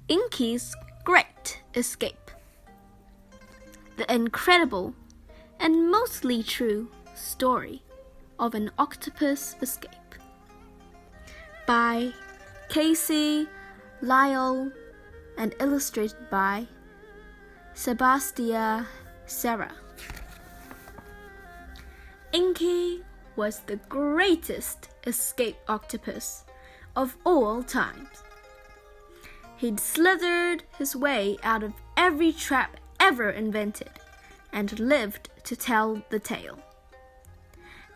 Inky's Great Escape. The incredible and mostly true story of an octopus escape. By Casey Lyle and illustrated by Sebastian Serra. Inky was the greatest escape octopus of all times. He'd slithered his way out of every trap ever invented and lived to tell the tale.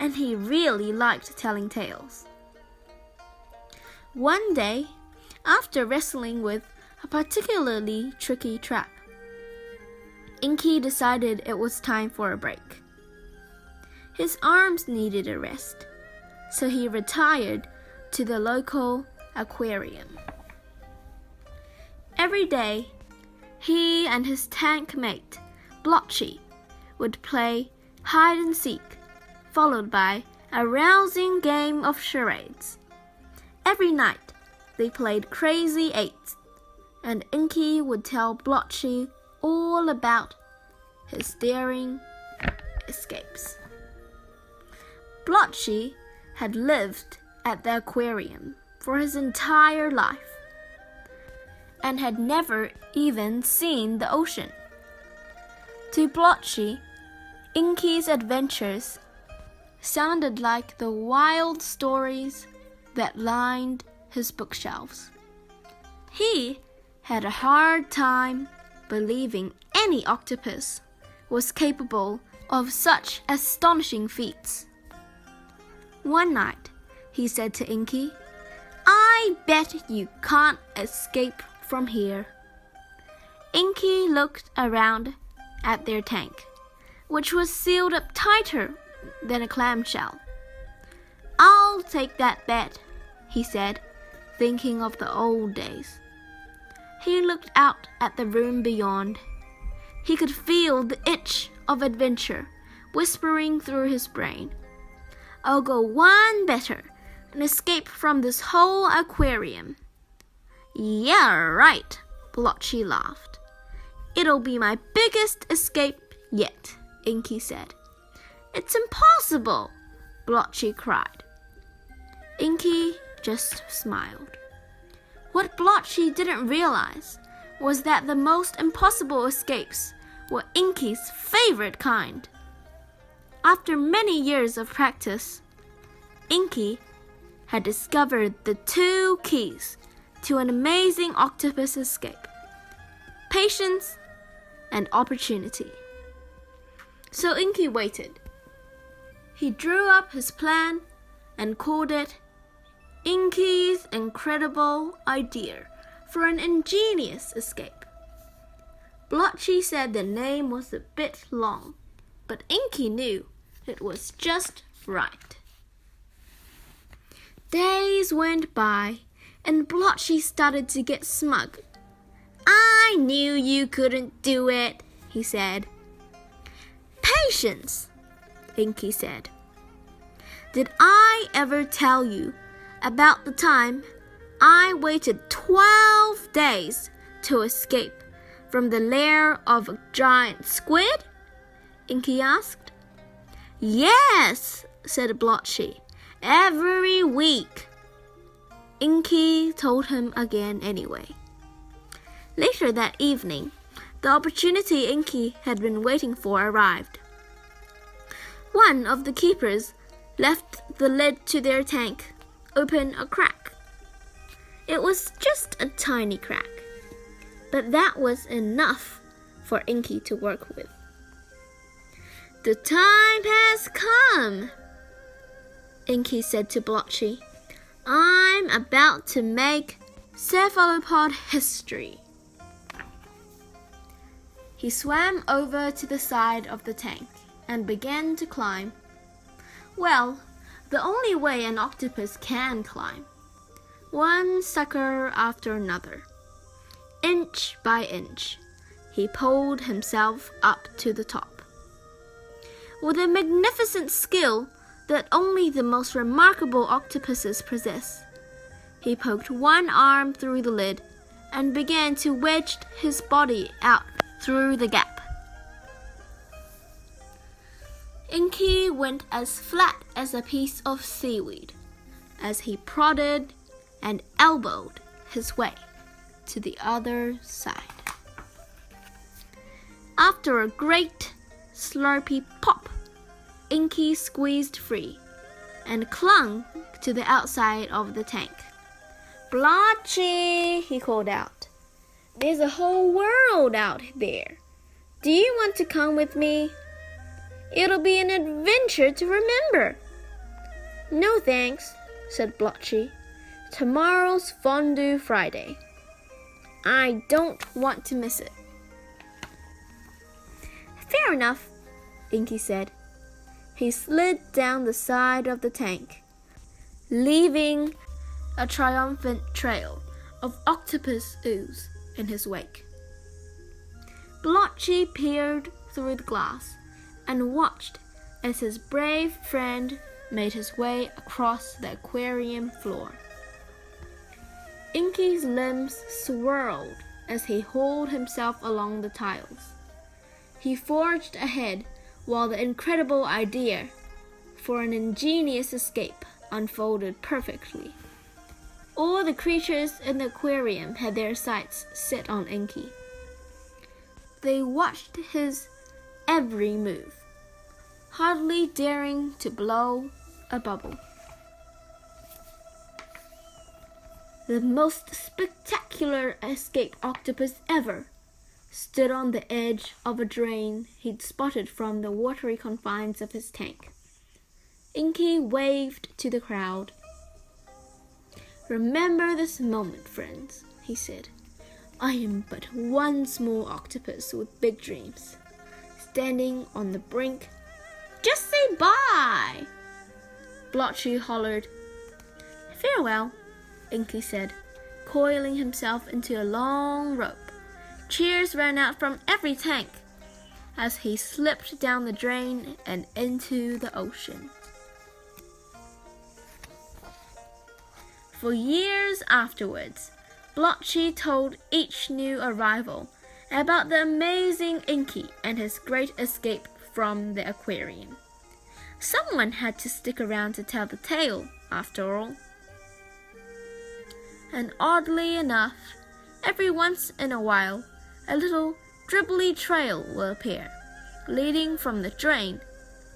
And he really liked telling tales. One day, after wrestling with a particularly tricky trap, Inky decided it was time for a break. His arms needed a rest, so he retired to the local aquarium. Every day, he and his tank mate, Blotchy, would play hide and seek, followed by a rousing game of charades. Every night, they played Crazy Eights, and Inky would tell Blotchy all about his daring escapes. Blotchy had lived at the aquarium for his entire life and had never even seen the ocean. To Blotchy, Inky's adventures sounded like the wild stories that lined his bookshelves. He had a hard time believing any octopus was capable of such astonishing feats. One night, he said to Inky, "I bet you can't escape from here." Inky looked around at their tank, which was sealed up tighter than a clamshell. "I'll take that bet," he said, thinking of the old days. He looked out at the room beyond. He could feel the itch of adventure whispering through his brain. "I'll go one better and escape from this whole aquarium." "Yeah, right," Blotchy laughed. "It'll be my biggest escape yet," Inky said. "It's impossible," Blotchy cried. Inky just smiled. What Blotchy didn't realize was that the most impossible escapes were Inky's favorite kind. After many years of practice, Inky had discovered the two keys to an amazing octopus escape: patience and opportunity. So Inky waited. He drew up his plan and called it Inky's Incredible Idea for an Ingenious Escape. Blotchy said the name was a bit long, but Inky knew it was just right. Days went by, and Blotchy started to get smug. "I knew you couldn't do it," he said. "Patience," Inky said. "Did I ever tell you about the time I waited 12 days to escape from the lair of a giant squid?" Inky asked. "Yes," said Blotchy, "every week." Inky told him again anyway. Later that evening, the opportunity Inky had been waiting for arrived. One of the keepers left the lid to their tank open a crack. It was just a tiny crack, but that was enough for Inky to work with. "The time has come," Inky said to Blotchy. "I'm about to make cephalopod history." He swam over to the side of the tank and began to climb. Well, the only way an octopus can climb. One sucker after another. Inch by inch, he pulled himself up to the top. With a magnificent skill that only the most remarkable octopuses possess, he poked one arm through the lid and began to wedge his body out through the gap. Inky went as flat as a piece of seaweed as he prodded and elbowed his way to the other side. After a great slurpy pop, Inky squeezed free and clung to the outside of the tank. "Blotchy," he called out, "there's a whole world out there. Do you want to come with me? It'll be an adventure to remember." "No thanks," said Blotchy. "Tomorrow's Fondue Friday. I don't want to miss it." "Fair enough," Inky said. He slid down the side of the tank, leaving a triumphant trail of octopus ooze in his wake. Blotchy peered through the glass and watched as his brave friend made his way across the aquarium floor. Inky's limbs swirled as he hauled himself along the tiles. He forged ahead while the incredible idea for an ingenious escape unfolded perfectly. All the creatures in the aquarium had their sights set on Inky. They watched his every move, hardly daring to blow a bubble. The most spectacular escape octopus ever stood on the edge of a drain he'd spotted from the watery confines of his tank. Inky waved to the crowd. "Remember this moment, friends," he said. "I am but one small octopus with big dreams, standing on the brink." "Just say bye," Blotchy hollered. "Farewell," Inky said, coiling himself into a long rope. Cheers ran out from every tank as he slipped down the drain and into the ocean. For years afterwards, Blotchy told each new arrival about the amazing Inky and his great escape from the aquarium. Someone had to stick around to tell the tale, after all. And oddly enough, every once in a while, a little dribbly trail will appear, leading from the drain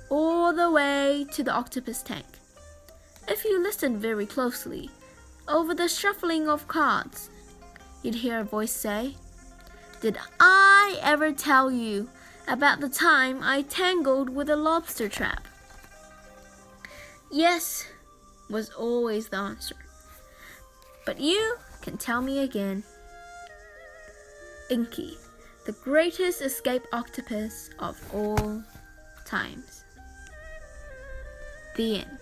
all the way to the octopus tank. If you listen very closely, over the shuffling of cards, you'd hear a voice say, "Did I ever tell you about the time I tangled with a lobster trap?" "Yes," was always the answer. "But you can tell me again." Inky, the greatest escape octopus of all times. The end.